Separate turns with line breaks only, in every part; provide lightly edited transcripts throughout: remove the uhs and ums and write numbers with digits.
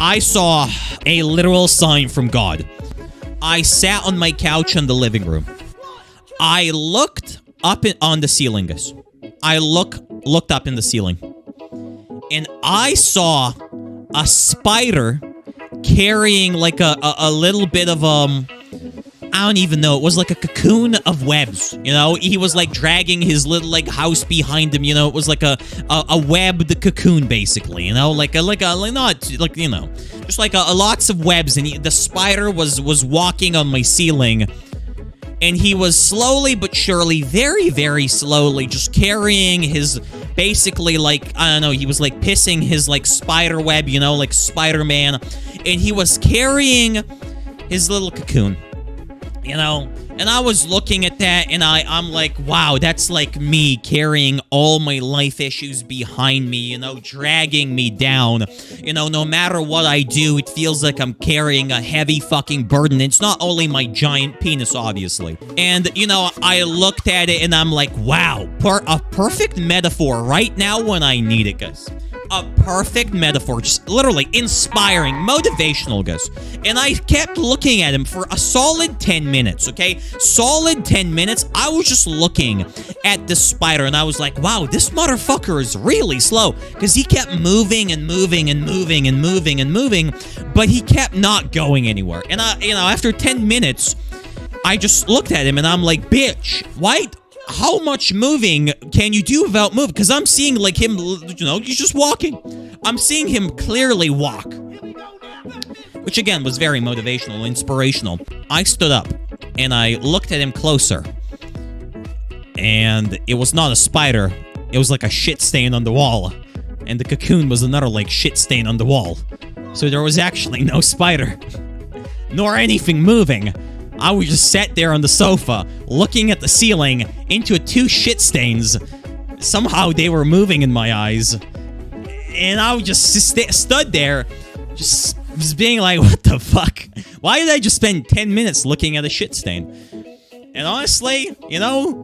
I saw a literal sign from God. I sat on my couch in the living room. I looked up on the ceiling, guys. I looked up in the ceiling. And I saw a spider carrying like a little bit of, I don't even know. It was like a cocoon of webs, you know? He was like dragging his little like house behind him, you know? It was like a webbed cocoon, basically, you know? Like not like, you know, just like lots of webs. And the spider was walking on my ceiling. And he was slowly but surely, very, very slowly, just carrying his, basically, like, I don't know, he was, like, pissing his, like, spider web, you know, like Spider-Man. And he was carrying his little cocoon, you know? And I was looking at that, and I'm like, wow, that's like me carrying all my life issues behind me, you know, dragging me down. You know, no matter what I do, it feels like I'm carrying a heavy fucking burden. It's not only my giant penis, obviously. And, you know, I looked at it, and I'm like, wow, a perfect metaphor right now when I need it, guys. A perfect metaphor, just literally inspiring, motivational, guys. And I kept looking at him for a solid 10 minutes, okay? Solid 10 minutes. I was just looking at the spider, and I was like, wow, this motherfucker is really slow, because he kept moving and moving and moving and moving and moving, but he kept not going anywhere. And you know, after 10 minutes, I just looked at him, and I'm like, bitch, what? How much moving can you do without moving? Because I'm seeing, like, him, you know, he's just walking. I'm seeing him clearly walk. Which, again, was very motivational, inspirational. I stood up, and I looked at him closer. And it was not a spider. It was like a shit stain on the wall. And the cocoon was another, like, shit stain on the wall. So there was actually no spider. Nor anything moving. I was just sat there on the sofa, looking at the ceiling, into two shit stains. Somehow they were moving in my eyes. And I was just stood there, just being like, what the fuck? Why did I just spend 10 minutes looking at a shit stain? And honestly, you know,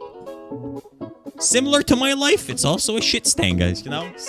similar to my life, it's also a shit stain, guys, you know?